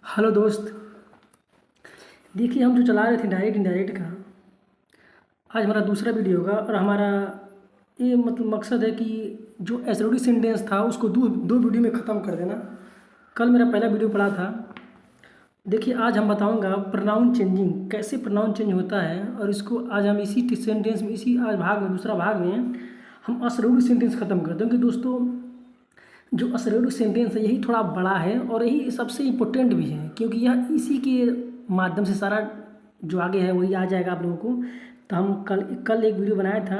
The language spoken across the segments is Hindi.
हेलो दोस्त। देखिए, हम जो चला रहे थे डायरेक्ट इनडायरेक्ट का, आज हमारा दूसरा वीडियो होगा। और हमारा ये मतलब मकसद है कि जो एसओडी सेंटेंस था उसको दो दो वीडियो में ख़त्म कर देना। कल मेरा पहला वीडियो पड़ा था। देखिए, आज हम बताऊंगा प्रोनाउन चेंजिंग, कैसे प्रोनाउन चेंज होता है। और इसको आज हम इसी सेंटेंस में, इसी आज भाग में, दूसरा भाग में हम एसओडी सेंटेंस ख़त्म कर देंगे। दोस्तों, जो एसओडी सेंटेंस है यही थोड़ा बड़ा है और यही सबसे इम्पोर्टेंट भी है, क्योंकि यह इसी के माध्यम से सारा जो आगे है वही आ जाएगा आप लोगों को। तो हम कल एक वीडियो बनाया था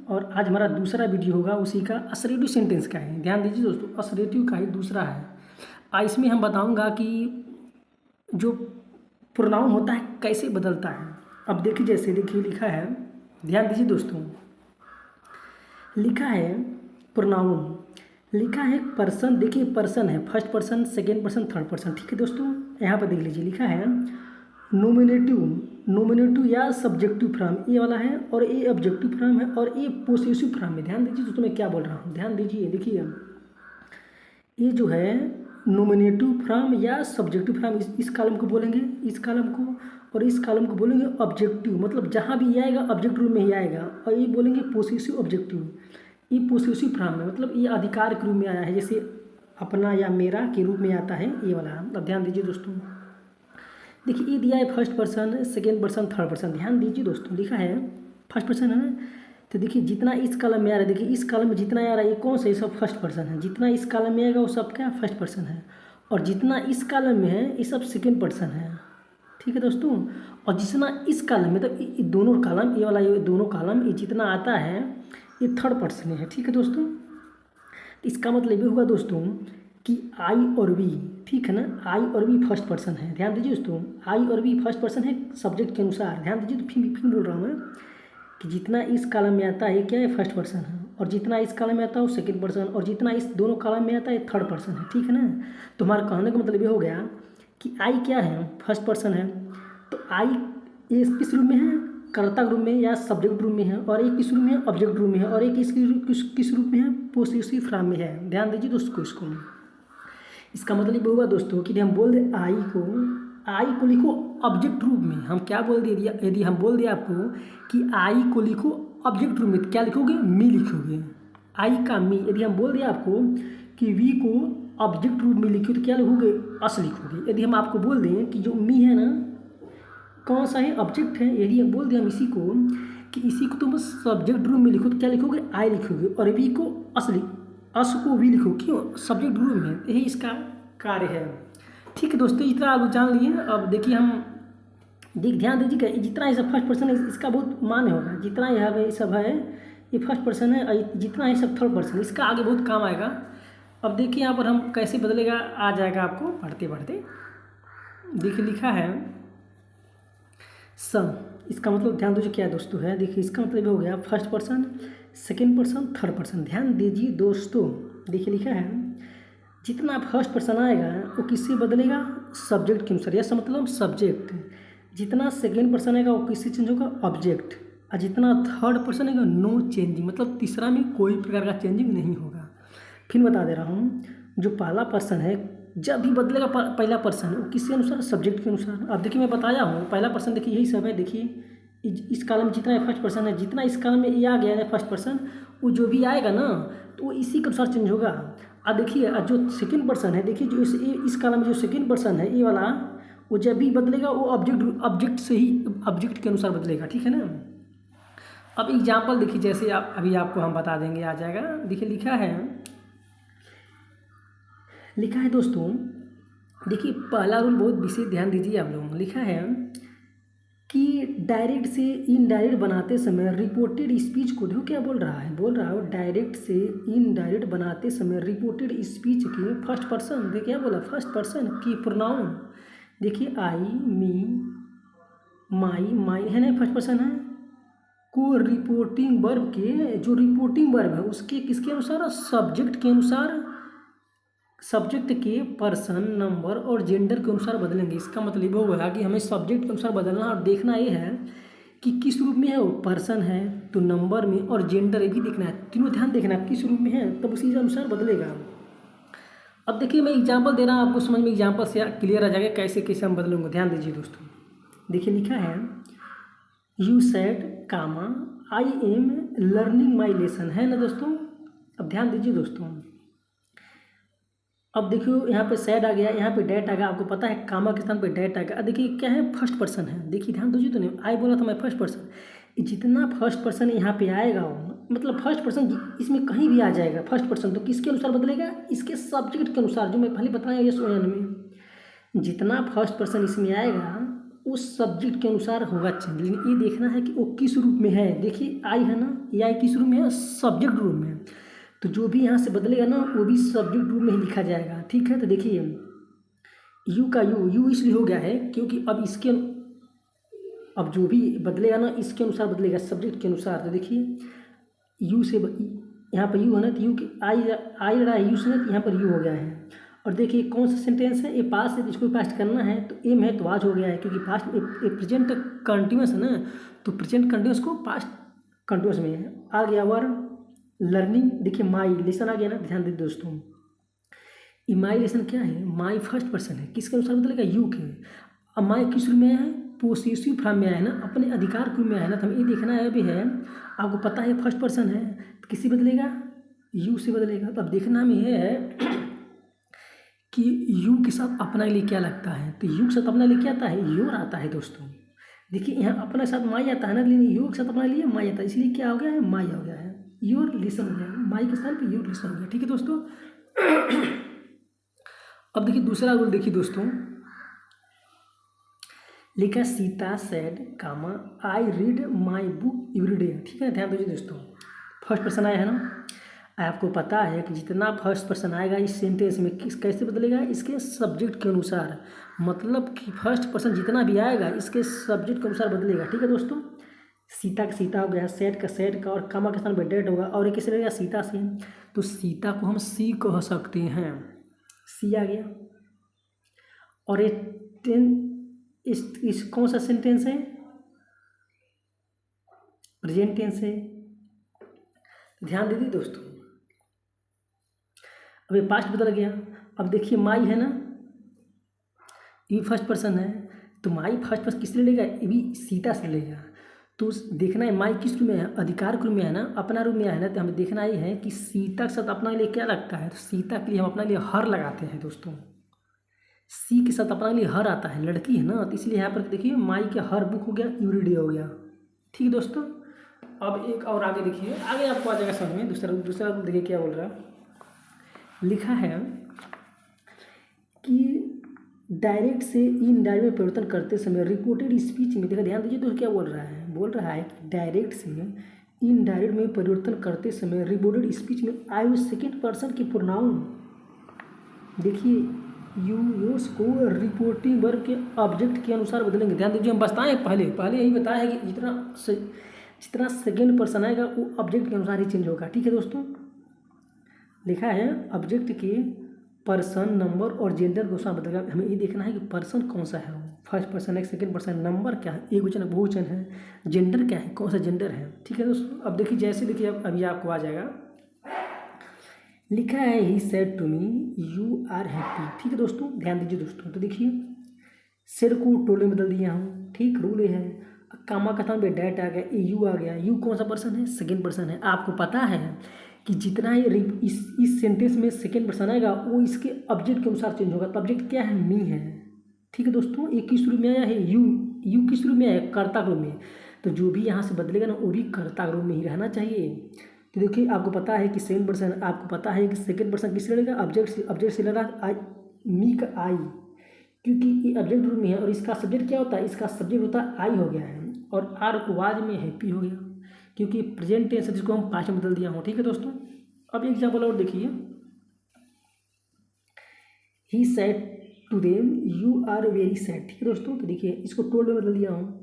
और आज हमारा दूसरा वीडियो होगा उसी का, असरेटिव सेंटेंस का है। ध्यान दीजिए दोस्तों, असरेटिव का ही दूसरा है। इसमें हम बताऊंगा कि जो प्रोनाउन होता है कैसे बदलता है। अब देखिए, जैसे देखिए लिखा है, ध्यान दीजिए दोस्तों, लिखा है प्रोनाउन, लिखा है पर्सन। देखिए पर्सन है, first person, second person, third person. ठीक है दोस्तों, यहाँ पर देख लीजिए लिखा है नोमिनेटिव, नोमिनेटिव या सब्जेक्टिव फॉर्म ये वाला है, और ये ऑब्जेक्टिव फॉर्म है, और ये पोसेसिव फॉर्म है। ध्यान दीजिए दोस्तों मैं क्या बोल रहा हूँ, ध्यान दीजिए। देखिए ये जो है नोमिनेटिव फॉर्म या सब्जेक्टिव फॉर्म, इस कॉलम को बोलेंगे, इस कॉलम को, और इस कॉलम को बोलेंगे ऑब्जेक्टिव। मतलब जहाँ भी ये आएगा ऑब्जेक्ट रूप में ही आएगा। और ये बोलेंगे पोसेसिव ऑब्जेक्टिव। ये पोसेसिव फॉर्म है, मतलब ये अधिकार के रूप में आया है, जैसे अपना या मेरा के रूप में आता है ये वाला। अब ध्यान दीजिए दोस्तों, देखिए ये दिया है first person, second person, third person. ध्यान दीजिए दोस्तों, लिखा है फर्स्ट पर्सन है। तो देखिए जितना इस कॉलम में आ रहा है, देखिए इस कॉलम में जितना आ रहा है ये कौन सा, ये सब फर्स्ट पर्सन है। जितना इस कॉलम में आएगा वो सब क्या फर्स्ट पर्सन है, और जितना इस कॉलम में है ये सब सेकेंड पर्सन है। ठीक है दोस्तों, और जितना इस कॉलम में, मतलब ये दोनों कॉलम, ये वाला, ये दोनों कॉलम, ये जितना आता है ये थर्ड पर्सन है। ठीक है दोस्तों, इसका मतलब ये होगा दोस्तों कि आई और वी, ठीक है ना, आई और वी फर्स्ट पर्सन है। ध्यान दीजिए दोस्तों, आई और वी फर्स्ट पर्सन है सब्जेक्ट के अनुसार। ध्यान दीजिए, तो फिर बोल रहा हूँ मैं कि जितना इस कॉलम में आता है ये क्या है, फर्स्ट पर्सन है, और जितना इस कॉलम में आता है वो सेकंड पर्सन, और जितना इस दोनों कॉलम में आता है ये थर्ड पर्सन है। ठीक है ना, तो हमारा कहने का मतलब ये हो गया कि आई क्या है, फर्स्ट पर्सन है। तो आई ये किस रूप में है, कर्ता रूप में या सब्जेक्ट रूप में है, और एक किस रूप में है, ऑब्जेक्ट रूप में है, और एक किस रूप में है, पोसेसिव फॉर्म में है। ध्यान दीजिए दोस्तों, इसको इसका मतलब होगा दोस्तों कि हम बोल दें आई को लिखो ऑब्जेक्ट रूप में। हम क्या बोल दिए, यदि हम बोल दिए आपको कि आई को लिखो ऑब्जेक्ट रूप में, तो क्या लिखोगे, मी लिखोगे, आई का मी। यदि हम बोल दिए आपको कि वी को ऑब्जेक्ट रूप में लिखो, तो क्या लिखोगे, अस लिखोगे। यदि हम आपको बोल दें कि जो मी है ना कौन सा है, ऑब्जेक्ट है, यदि हम बोल दें हम इसी को कि इसी को तुम सब्जेक्ट रूप में लिखो, तो क्या लिखोगे, आई लिखोगे, और वी को अस को भी लिखो, क्यों, सब्जेक्ट रूप में। यही इसका कार्य है। ठीक है दोस्तों, इतना आप जान लिए। अब देखिए हम ध्यान दीजिएगा, जितना ये सब फर्स्ट पर्सन है इसका बहुत मान्य होगा। जितना यह है सब है ये फर्स्ट पर्सन है, और जितना ये सब थर्ड पर्सन, इसका आगे बहुत काम आएगा। अब देखिए यहाँ पर हम कैसे बदलेगा, आ जाएगा आपको पढ़ते पढ़ते। देखिए लिखा है सन, इसका मतलब ध्यान दीजिए क्या दोस्तों है। देखिए इसका मतलब हो गया first person, second person, third person. ध्यान दीजिए दोस्तों, देखिए लिखा है जितना फर्स्ट पर्सन आएगा वो किससे बदलेगा, सब्जेक्ट के अनुसार, यह मतलब सब्जेक्ट। जितना सेकेंड पर्सन आएगा वो किससे चेंज होगा, ऑब्जेक्ट। और जितना थर्ड पर्सन आएगा नो चेंजिंग, मतलब तीसरा में कोई प्रकार का चेंजिंग नहीं होगा। फिर बता दे रहा हूँ, जो पहला पर्सन है जब भी बदलेगा पहला पर्सन वो किसके अनुसार, सब्जेक्ट के अनुसार। अब देखिए मैं बताया हूँ पहला पर्सन, देखिए यही सब है। देखिए इस कॉलम में जितना फर्स्ट पर्सन है, जितना इस कॉलम में ये आ गया है फर्स्ट पर्सन, वो जो भी आएगा ना तो वो इसी के अनुसार चेंज होगा। अब देखिए जो सेकंड पर्सन है, देखिए जो इस कॉलम में जो सेकंड पर्सन है ये वाला, वो जब भी बदलेगा वो ऑब्जेक्ट से ही, ऑब्जेक्ट के अनुसार बदलेगा। ठीक है ना। अब एग्जाम्पल देखिए, जैसे आप अभी आपको हम बता देंगे, आ जाएगा। देखिए लिखा है दोस्तों, देखिए पहला रूल बहुत विशेष ध्यान दीजिए आप लोग। लिखा है कि डायरेक्ट से इनडायरेक्ट बनाते समय रिपोर्टेड स्पीच को, देखो क्या बोल रहा है डायरेक्ट से इनडायरेक्ट बनाते समय रिपोर्टेड स्पीच के फर्स्ट पर्सन, देखिए क्या बोला, फर्स्ट पर्सन की प्रोनाउन। देखिए आई, मी, माई है ना, फर्स्ट पर्सन है, को रिपोर्टिंग वर्ब के, जो रिपोर्टिंग वर्ब है उसके किसके अनुसार, सब्जेक्ट के अनुसार, सब्जेक्ट के पर्सन, नंबर और जेंडर के अनुसार बदलेंगे। इसका मतलब वो होगा कि हमें सब्जेक्ट के अनुसार बदलना और देखना ये है कि किस रूप में है, वो पर्सन है तो नंबर में, और जेंडर ये भी देखना है, तीनों ध्यान देखना है किस रूप में है, तब उसी के अनुसार बदलेगा। अब देखिए मैं एग्जांपल दे रहा हूँ, आपको समझ में एग्जांपल से क्लियर आ जाएगा कैसे कैसे हम बदलूंगे। ध्यान दीजिए दोस्तों, देखिए लिखा है you said comma I am learning my lesson, है ना दोस्तों। अब ध्यान दीजिए दोस्तों, अब देखियो यहाँ पे सैड आ गया, यहाँ पे डेट आ गया, आपको पता है कामा के स्थान पे डेट आ गया। अब देखिए क्या है, फर्स्ट पर्सन है। देखिए ध्यान दीजिए तो, नहीं आई बोला था मैं फर्स्ट पर्सन, जितना फर्स्ट पर्सन यहाँ पे आएगा मतलब फर्स्ट पर्सन इसमें कहीं भी आ जाएगा फर्स्ट पर्सन, तो किसके अनुसार बदलेगा, इसके सब्जेक्ट के अनुसार, जो मैं पहले बताया यस और में जितना फर्स्ट पर्सन इसमें आएगा उस सब्जेक्ट के अनुसार होगा चेंज। लेकिन ये देखना है कि वो किस रूप में है। देखिए आई है ना, ये आई किस रूप में है, सब्जेक्ट रूप में है। तो जो भी यहाँ से बदलेगा ना वो भी सब्जेक्ट रूप में ही लिखा जाएगा, ठीक है। तो देखिए यू का यू इसलिए हो गया है क्योंकि अब इसके, अब जो भी बदलेगा ना इसके अनुसार बदलेगा, सब्जेक्ट के अनुसार। तो देखिए यू से यहाँ पर यू है ना, तो यू की आई रहा है यू से ना, तो यहाँ पर यू हो गया है। और देखिए कौन सा सेंटेंस है, ये पास्ट है, इसको पास्ट करना है तो एम है तो आज हो गया है, क्योंकि पास्ट प्रेजेंट कंटिन्यूस है ना, तो प्रेजेंट कंटिन्यूस को पास्ट कंटिन्यूस में है। आ गया वर्ब लर्निंग, देखिए माई लेसन आ गया ना। ध्यान दीजिए दोस्तों, माई लेसन क्या है, माई फर्स्ट पर्सन है, किसके अनुसार बदलेगा, यू के। अब माई किस रूप में आया है, पोसेसिव फॉर्म में आया है ना, अपने अधिकार के रूप में आया है ना। तो हमें ये देखना है अभी है, आपको पता है फर्स्ट पर्सन है तो किसी बदलेगा, यू से बदलेगा। तो अब देखना हमें है कि यू के साथ अपना लिए क्या लगता है, तो यू के साथ अपना लिए क्या आता है, योर आता है दोस्तों। देखिए यहाँ अपने साथ माई आता है ना, लेकिन यू के साथ अपना लिए माई आता है, इसलिए क्या हो गया है, माई हो गया है, योर लिसन हो गया, माई के स्थान पे योर लिसन हो गया, ठीक है दोस्तों। अब देखिए दूसरा रूल, देखिए दोस्तों लिखा Sita said comma I read my book every day, ठीक है। ध्यान दीजिए दोस्तों, फर्स्ट पर्सन आया है ना, आपको पता है कि जितना फर्स्ट पर्सन आएगा इस सेंटेंस में किस कैसे बदलेगा, इसके सब्जेक्ट के अनुसार। मतलब कि फर्स्ट पर्सन जितना भी आएगा इसके सब्जेक्ट के अनुसार बदलेगा, ठीक है दोस्तों। सीता का सीता हो गया, सेट का और कामा के स्थान पर डेट होगा, और एक कैसे रहेगा, सीता से, तो सीता को हम सी कह सकते हैं, सी आ गया। और ये इस कौन सा सेंटेंस है, प्रेजेंट टेंस है। ध्यान दीजिए दोस्तों, अब ये पास्ट बदल गया। अब देखिए माई है ना, ये फर्स्ट पर्सन है, तो माई फर्स्ट पर्सन किससे लेगा, ये भी सीता से लेगा। तो देखना है माई किस रूप में है, अधिकार के रूप में है ना, अपना रूप में है ना। तो हमें देखना ये है कि सीता के साथ अपना लिए क्या लगता है, तो सीता के लिए हम अपना लिए हर लगाते हैं दोस्तों। सी के साथ अपना लिए हर आता है, लड़की है ना, तो इसलिए यहाँ पर देखिए माई के हर बुक हो गया, एवरीडे हो गया, ठीक है दोस्तों। अब एक और आगे देखिए, आगे आपको आ जाएगा समझ में। दूसरा देखिए क्या बोल रहा है, लिखा है कि डायरेक्ट से इनडायरेक्ट में परिवर्तन करते समय रिपोर्टेड स्पीच में, देखा ध्यान दीजिए तो क्या बोल रहा है कि डायरेक्ट से इनडायरेक्ट में परिवर्तन करते समय रिपोर्टेड स्पीच में आई यूज सेकेंड पर्सन की प्रोनाउन। देखिए यूज को रिपोर्टिंग वर्ब के ऑब्जेक्ट के अनुसार बदलेंगे। ध्यान दीजिए, हम बताएं पहले यही बताया है कि जितना सेकेंड पर्सन आएगा वो ऑब्जेक्ट के अनुसार ही चेंज होगा, ठीक है दोस्तों। लिखा है ऑब्जेक्ट के पर्सन नंबर और जेंडर के अनुसार बदलेगा। हमें ये देखना है कि पर्सन कौन सा है, फर्स्ट पर्सन है, सेकेंड पर्सन, नंबर क्या है, एक वचन बहुवचन है, जेंडर क्या है, कौन सा जेंडर है, ठीक है दोस्तों। अब देखिए जैसे देखिए अब अभी आपको आ जाएगा, लिखा है he said to me you are happy, ठीक है दोस्तों। ध्यान दीजिए दोस्तों, तो देखिए सिर को टोले में बदल दिया हूँ, ठीक, रूल है। कामा का था डेट आ गया, यू आ गया, यू कौन सा पर्सन है, सेकेंड पर्सन है। आपको पता है कि जितना ही इस सेंटेंस में सेकेंड पर्सन आएगा वो इसके ऑब्जेक्ट के अनुसार चेंज होगा। तो ऑब्जेक्ट क्या है, मी है, ठीक है दोस्तों। एक किस रूप में आया है, यू किस रूप में आया, कर्ता रूप में। तो जो भी यहाँ से बदलेगा ना वो भी कर्ता रूप में ही रहना चाहिए। तो देखिए आपको पता है कि सेकेंड पर्सन, आपको पता है कि सेकेंड पर्सन किससे लड़ेगा, ऑब्जेक्ट से लड़ा, आई मी का आई, क्योंकि ये ऑब्जेक्ट रूप में है। और इसका सब्जेक्ट क्या होता है, इसका सब्जेक्ट होता है आई हो गया है, और आर को वाज में हैप्पी हो गया, क्योंकि प्रेजेंट टेंस है जिसको हम पास्ट में बदल दिया हूँ, ठीक है दोस्तों। अब एग्जाम्पल और देखिए, he said to them you are very sad, ठीक है दोस्तों। तो देखिए इसको टोल्ड में बदल दिया हूँ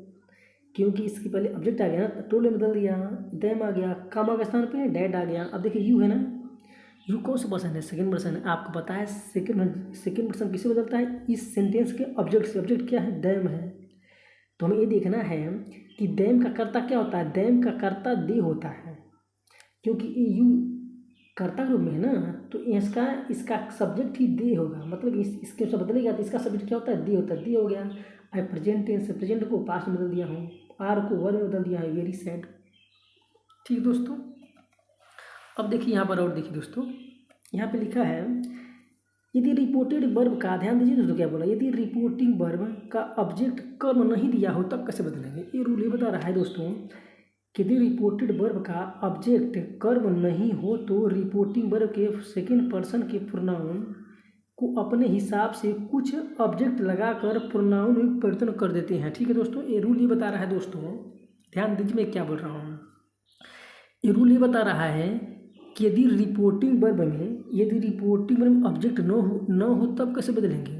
क्योंकि इसके पहले ऑब्जेक्ट आ गया ना, टोल्ड में बदल दिया, देम आ गया, कामा के स्थान पे डैड आ गया। अब देखिए यू है ना, यू कौन सा पर्सन है, सेकेंड पर्सन है। आपको पता है सेकेंड पर्सन किसे बदलता है, इस सेंटेंस के ऑब्जेक्ट से। ऑब्जेक्ट क्या है, देम है। तो हमें ये देखना है कि देम का कर्ता क्या होता है, देम का कर्ता दे होता है, क्योंकि यू कर्ता रूप में है ना, तो इसका सब्जेक्ट ही दे होगा, मतलब इसके सब बदलेगा तो इसका सब्जेक्ट क्या होता है, दे होता है। दे हो गया। आई प्रेजेंट टेंस से प्रेजेंट को पास्ट में बदल दिया हूँ, आर को वर्ब में बदल दिया है, वेरी सैड। ठीक दोस्तों, अब देखिए यहाँ पर और देखिए दोस्तों, यहाँ पे लिखा है यदि रिपोर्टेड वर्ब का, ध्यान दीजिए दोस्तों क्या बोला, यदि रिपोर्टिंग वर्ब का ऑब्जेक्ट कर्म नहीं दिया हो तब कैसे बदलेंगे। ये रूल ये बता रहा है दोस्तों कि यदि रिपोर्टेड वर्ब का ऑब्जेक्ट कर्म नहीं हो तो रिपोर्टिंग वर्ब के सेकंड पर्सन के प्रोनाउन को अपने हिसाब से कुछ ऑब्जेक्ट लगाकर प्रोनाउन में परिवर्तन कर देते हैं। ठीक है दोस्तों, ये रूल ये बता रहा है दोस्तों, ध्यान दीजिए मैं क्या बोल रहा हूँ। ये रूल ये बता रहा है कि यदि रिपोर्टिंग वर्ब में ऑब्जेक्ट न हो तब कैसे बदलेंगे।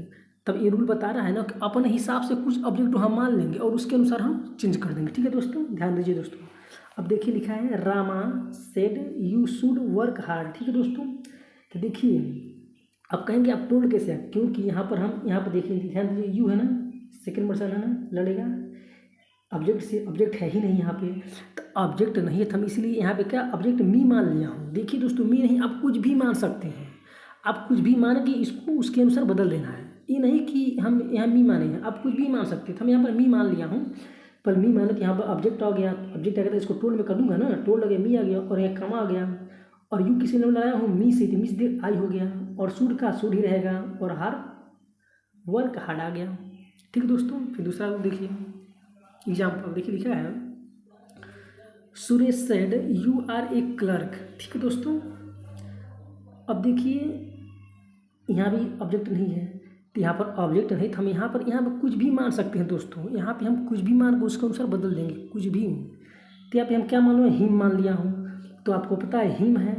तब ये रूल बता रहा है ना कि अपने हिसाब से कुछ ऑब्जेक्ट हम मान लेंगे और उसके अनुसार हम चेंज कर देंगे। ठीक है दोस्तों, ध्यान दीजिए दोस्तों। अब देखिए लिखा है Rama said you should work hard. ठीक है दोस्तों, तो देखिए अब कहेंगे आप टोल्ड कैसे है, क्योंकि यहाँ पर देखिए ध्यान दीजिए, यू है ना, सेकंड पर्सन है ना, लड़ेगा, ऑब्जेक्ट है ही नहीं यहाँ पे, तो ऑब्जेक्ट नहीं है तो हम इसीलिए यहाँ पे क्या ऑब्जेक्ट मी मान लिया हूँ। देखिए दोस्तों, मी नहीं, आप कुछ भी मान सकते हैं, आप कुछ भी मान के इसको उसके अनुसार बदल देना है। ये नहीं कि हम यहाँ मी माने हैं, आप कुछ भी मान सकते हैं, तो हम यहाँ पर मी मान लिया हूँ। पर मी मान कि यहाँ पर ऑब्जेक्ट आ गया, ऑब्जेक्ट आ गया तो इसको टोल्ड में कर दूंगा ना, टोल्ड आ गया, मी आ गया, और यहाँ कमा आ गया, और यू किसी ने लगाया हूँ मी से, मी से आई हो गया, और शुड का शुड ही रहेगा, और हार वर्क हार्ड आ गया। ठीक है दोस्तों, फिर दूसरा देखिए एग्जाम्पल, देखिए लिखा है Suresh said you are a clerk. ठीक है दोस्तों, अब देखिए यहाँ भी ऑब्जेक्ट नहीं है, तो यहाँ पर ऑब्जेक्ट नहीं, तो हम यहाँ पर कुछ भी मान सकते हैं दोस्तों, यहाँ पे हम कुछ भी मान के उसके अनुसार बदल देंगे, कुछ भी। तो यहाँ पे हम क्या मान लो, हिम मान लिया हूँ, तो आपको पता है हिम है,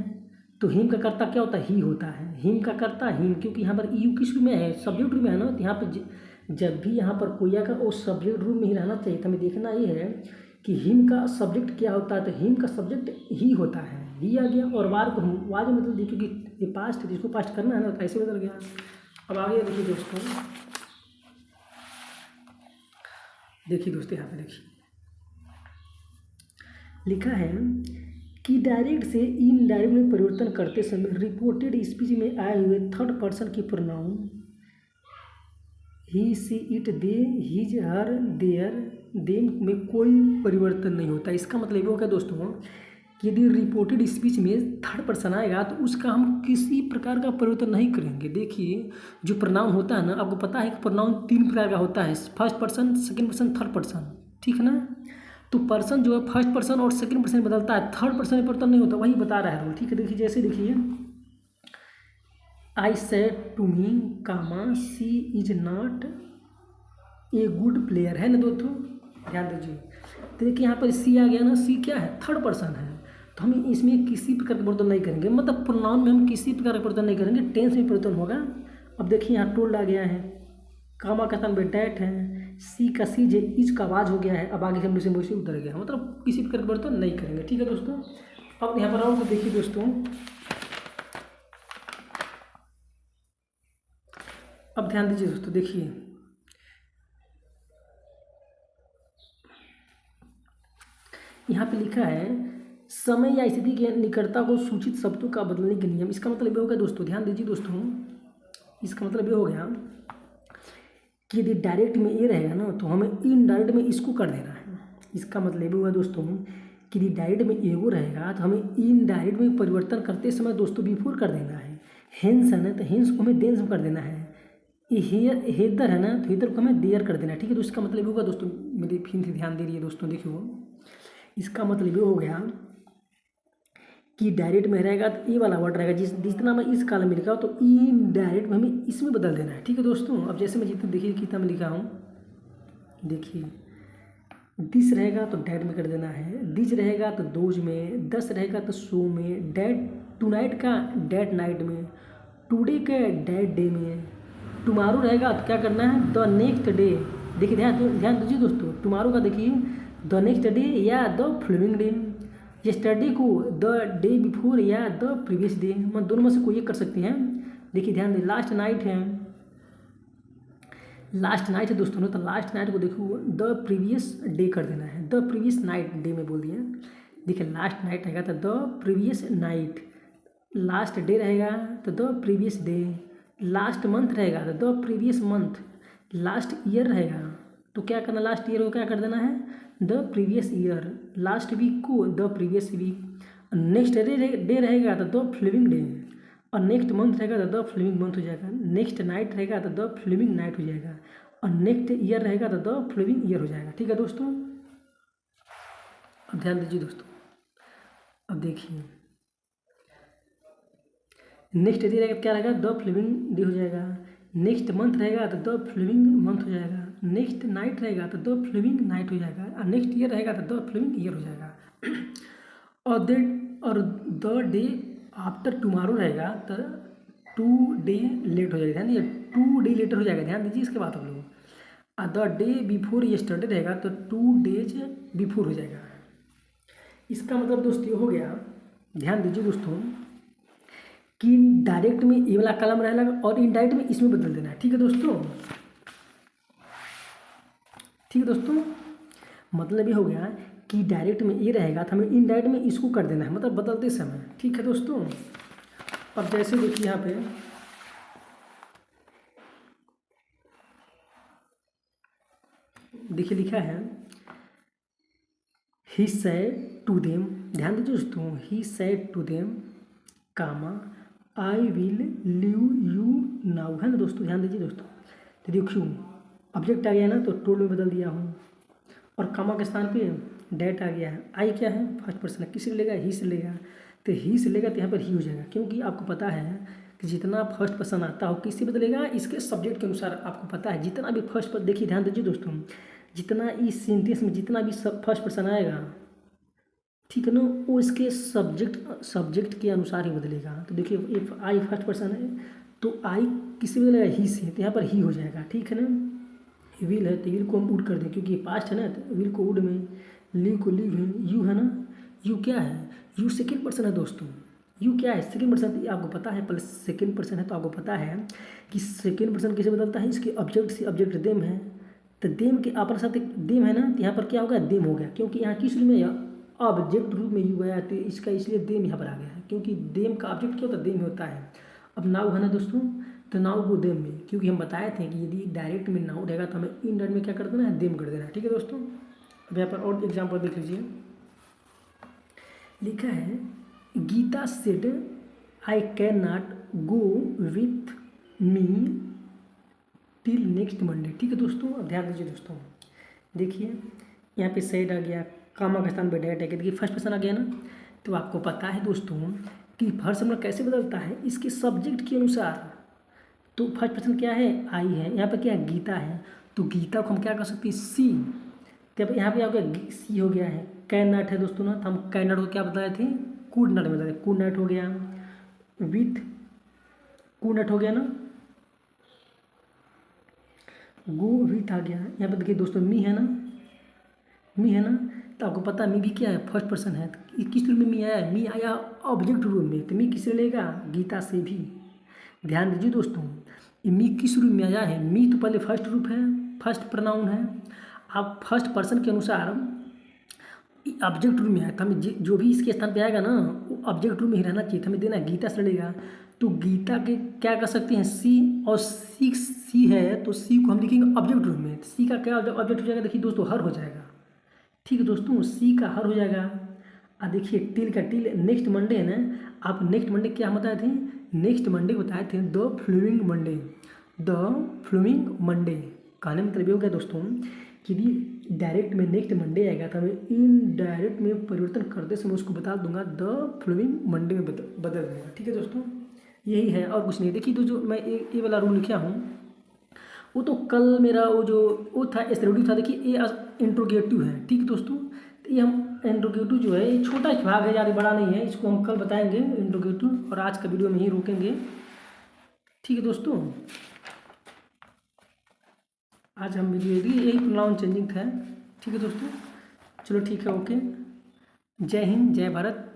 तो हिम का कर्ता क्या होता है, ही होता है, हिम का कर्ता हिम, क्योंकि यहाँ पर यू किस रूप में है, सब्जेक्ट रूप में है ना, तो यहाँ पर जब भी यहाँ पर कोई आकर वो सब्जेक्ट रूप में ही रहना चाहिए। तो हमें देखना ये है कि हिम का सब्जेक्ट क्या होता है, तो हिम का सब्जेक्ट ही होता है, ही आ गया, और वार को हम वार में बदल दिए क्योंकि ये पास्ट है, इसको पास्ट करना है ना, तो ऐसे बदल गया। अब आगे देखिए दोस्तों, यहाँ पे देखिए लिखा है कि डायरेक्ट से इनडायरेक्ट में परिवर्तन करते समय रिपोर्टेड स्पीच में आए हुए थर्ड पर्सन की pronoun he she it they his her their them में कोई परिवर्तन नहीं होता। इसका मतलब ये होगा दोस्तों कि यदि रिपोर्टेड स्पीच में थर्ड पर्सन आएगा तो उसका हम किसी प्रकार का परिवर्तन नहीं करेंगे। देखिए जो प्रोनाउन होता है ना, आपको पता है कि प्रोनाउन 3 प्रकार का होता है, first person, second person, third person, ठीक है ना। तो पर्सन जो है फर्स्ट पर्सन और सेकंड पर्सन बदलता है, थर्ड पर्सन में परिवर्तन नहीं होता, वही बता रहा है रूल। ठीक है, देखिए जैसे देखिए I said to me comma she is not a good player, है ना दोस्तों, ध्यान दीजिए। तो देखिए यहाँ पर सी आ गया ना, सी क्या है, थर्ड पर्सन है, तो हम इसमें किसी प्रकार का परिवर्तन नहीं करेंगे, मतलब प्रोनाउन में हम किसी प्रकार का परिवर्तन नहीं करेंगे, टेंस में परिवर्तन होगा। अब देखिए यहाँ टोल्ड आ गया है, कामा का स्थान पे डैट है, सी का सी जे इज का आवाज हो गया है, अब आगे हम से मुझसे उतर गया, मतलब किसी प्रकार का परिवर्तन नहीं करेंगे। ठीक है दोस्तों, अब यहाँ पर आओ तो देखिए दोस्तों, अब ध्यान दीजिए दोस्तों, देखिए यहाँ पे लिखा है समय या स्थिति की निकटता को सूचित शब्दों का बदलने के नियम। इसका मतलब ये हो गया दोस्तों, ध्यान दीजिए दोस्तों, इसका मतलब ये हो गया कि यदि डायरेक्ट में ये रहेगा ना तो हमें इनडायरेक्ट में इसको कर देना है। इसका मतलब ये हुआ दोस्तों कि यदि डायरेक्ट में एगो रहेगा तो हमें इनडायरेक्ट में परिवर्तन करते समय दोस्तों बिफोर कर देना है। हेंस है ना, तो हेंस को हमें देंस में कर देना है। हेदर है ना, तो हेदर को हमें देयर कर देना है। ठीक है, तो इसका मतलब होगा दोस्तों, मेरी फिर से ध्यान दे रही है दोस्तों, देखियो इसका मतलब ये हो गया कि डायरेक्ट में रहेगा तो ये वाला वर्ड रहेगा, जितना मैं इस कॉलम में लिखा हूँ तो इनडायरेक्ट में हमें इसमें बदल देना है। ठीक है दोस्तों, अब जैसे मैं जितना देखिए कितना में लिखा हूँ, देखिए दिस रहेगा तो डैड में कर देना है, दिज रहेगा तो दोज में, दस रहेगा तो सो में, डैड टू नाइट का डैड नाइट में, टुडे के डैड डे में, टुमारो रहेगा तो क्या करना है, द नेक्स्ट डे। देखिए ध्यान दीजिए दोस्तों, टुमारो का देखिए द नेक्स्ट डे या द फॉलोइंग डे, यस्टरडे को द डे बिफोर या द प्रीवियस डे, मतलब दोनों में से कोई एक कर सकते हैं। देखिए ध्यान दें, लास्ट नाइट है, लास्ट नाइट है दोस्तों, तो लास्ट नाइट को देखो द प्रीवियस डे कर देना है, द प्रीवियस नाइट डे में बोल दिया। देखिए लास्ट नाइट रहेगा तो the previous night, last day रहेगा तो the previous day, last month रहेगा तो the previous month, last year रहेगा तो क्या करना, लास्ट ईयर को क्या कर देना है, the previous year, last week को the previous week, next day रहेगा तो द फ्लोइंग डे, और नेक्स्ट मंथ रहेगा तो द फ्लोइंग मंथ हो जाएगा, नेक्स्ट नाइट रहेगा तो द फ्लोइंग नाइट हो जाएगा, और नेक्स्ट ईयर रहेगा तो द फ्लोइंग ईयर हो जाएगा। ठीक है दोस्तों, अब ध्यान दीजिए दोस्तों, अब देखिए नेक्स्ट डे रहेगा क्या रहेगा, द फ्लोइंग डे हो जाएगा, नेक्स्ट मंथ रहेगा तो द फ्लोइंग मंथ हो जाएगा, नेक्स्ट नाइट रहेगा तो द फ्लोइंग नाइट हो जाएगा, और नेक्स्ट ईयर रहेगा तो द फ्लोइंग ईयर हो जाएगा। और द डे आफ्टर टुमारो रहेगा तो 2 डे लेट हो जाएगा, ध्यान दीजिए 2 डे लेटर हो जाएगा, ध्यान दीजिए इसके बाद हम लोग, और द डे बिफोर यस्टरडे रहेगा तो 2 डेज बिफोर हो जाएगा। इसका मतलब दोस्तों ये हो गया, ध्यान दीजिए दोस्तों कि डायरेक्ट में ये वाला कलम रहेगा और इनडायरेक्ट में इसमें बदल देना है। ठीक है दोस्तों, ठीक है दोस्तों, मतलब ये हो गया कि डायरेक्ट में ये रहेगा तो हमें इनडायरेक्ट में इसको कर देना है, मतलब बदलते समय। ठीक है दोस्तों, अब जैसे देखिए यहाँ पे देखिए लिखा है ही सेड टू देम, ध्यान दीजिए दोस्तों, he said to them comma I will leave you now, है ना दोस्तों, ध्यान दीजिए दोस्तों, तो देखियो ऑब्जेक्ट आ गया ना तो टोल्ड में बदल दिया हूँ, और कामा के स्थान पे डेट आ गया है, आई क्या है फर्स्ट पर्सन है, किसी से लेगा, ही से लेगा, तो ही से लेगा तो यहाँ पर ही हो जाएगा, क्योंकि आपको पता है कि जितना फर्स्ट पर्सन आता हो किससे बदलेगा, इसके सब्जेक्ट के अनुसार आपको पता है, जितना भी फर्स्ट पर देखिए ध्यान दीजिए दोस्तों, जितना इस सेंटेंस में जितना भी फर्स्ट पर्सन आएगा, ठीक है ना, वो इसके सब्जेक्ट के अनुसार ही बदलेगा। तो देखिए इफ आई फर्स्ट पर्सन है तो आई किससे बदलेगा, ही से, तो यहाँ पर ही हो जाएगा। ठीक है ना, विल है तो विल को हम वुड कर दें क्योंकि पास्ट है ना, तो विल को वुड में, लिव को लिव है, यू है ना, यू क्या है, यू सेकेंड पर्सन है दोस्तों, यू क्या है सेकेंड पर्सन, आपको पता है प्लस सेकेंड पर्सन है तो आपको पता है कि सेकेंड पर्सन कैसे बदलता है, इसके ऑब्जेक्ट से ऑब्जेक्ट देम है, तो देम के अपने साथ एक देम है ना, तो यहाँ पर क्या होगा, देम हो गया, क्योंकि यहाँ किस रूप में ऑब्जेक्ट रूप में यू आया तो इसका इसलिए देम यहाँ पर आ गया है, क्योंकि देम का ऑब्जेक्ट क्या होता है, देम होता है। अब नाउ है ना दोस्तों, तो नाउ को देम में, क्योंकि हम बताए थे कि यदि डायरेक्ट में नाउ रहेगा तो हमें इनडायरेक्ट में क्या कर देना है, देम कर देना है। ठीक है दोस्तों, अब यहाँ पर और एग्जाम्पल देख लीजिए, लिखा है Gita said I can not go with me till next Monday. ठीक है दोस्तों, अब ध्यान दीजिए दोस्तों, देखिए यहाँ पे सेड आ गया, कामा के स्थान पे डेट है, देखिए फर्स्ट पर्सन आ गया ना, तो आपको पता है दोस्तों कि फर्स्ट पर्सन कैसे बदलता है, इसके सब्जेक्ट के अनुसार। तो फर्स्ट पर्सन क्या है, आई है, यहाँ पे क्या है, गीता है, तो गीता को हम क्या कर सकते हैं, सी, तब यहाँ पे आ गया सी हो गया है, कैन नॉट है दोस्तों ना, तो हम कैन नॉट को क्या बताए थे, कुड नॉट बताए, कुड नॉट हो गया, विथ कुड नॉट हो गया ना, गो विथ आ गया, यहाँ पे देखिए दोस्तों मी है ना, मी है ना, तो आपको पता है मी भी क्या है, फर्स्ट पर्सन है, तो किस रूप में मी आया है, मी आया ऑब्जेक्ट रूप में, तो मी किससे लेगा, गीता से भी। ध्यान दीजिए दोस्तों, ये मी किस रूप में आया है, मी तो पहले फर्स्ट रूप है, फर्स्ट प्रोनाउन है, आप फर्स्ट पर्सन के अनुसार ऑब्जेक्ट रूप में है, तो हमें जो भी इसके स्थान पे आएगा ना वो ऑब्जेक्ट रूप में ही रहना चाहिए, तो हमें देना गीता से लगेगा, तो गीता के क्या कर सकते हैं, सी, और सी है तो सी को हम लिखेंगे ऑब्जेक्ट रूप में, सी का क्या ऑब्जेक्ट हो जाएगा, देखिए दोस्तों हर हो जाएगा। ठीक है दोस्तों, सी का हर हो जाएगा, और देखिए टिल का टिल, नेक्स्ट मंडे है ना, आप नेक्स्ट मंडे क्या बताए थे, नेक्स्ट मंडे बताए थे the flowing Monday, the flowing Monday, कहने मतलब ये हो गया दोस्तों कि यदि डायरेक्ट में नेक्स्ट मंडे आएगा तो मैं इनडायरेक्ट में परिवर्तन करते समय उसको बता दूंगा द फ्लोइंग मंडे में बदल दूंगा। ठीक है दोस्तों, यही है और कुछ नहीं। देखिए तो जो मैं ये वाला रूल लिखा हूँ वो तो कल मेरा वो था एसरेडिव था, देखिए ये इंट्रोगेटिव है। ठीक है दोस्तों, तो ये हम इंट्रोगेटिव जो है ये छोटा भाग है, ज़्यादा बड़ा नहीं है, इसको हम कल बताएंगे इंट्रोगेटिव, और आज का वीडियो में ही रोकेंगे। ठीक है दोस्तों, आज हम वीडियो यही प्रोनाउन चेंजिंग था। ठीक है दोस्तों, चलो ठीक है, ओके, जय हिंद, जय भारत।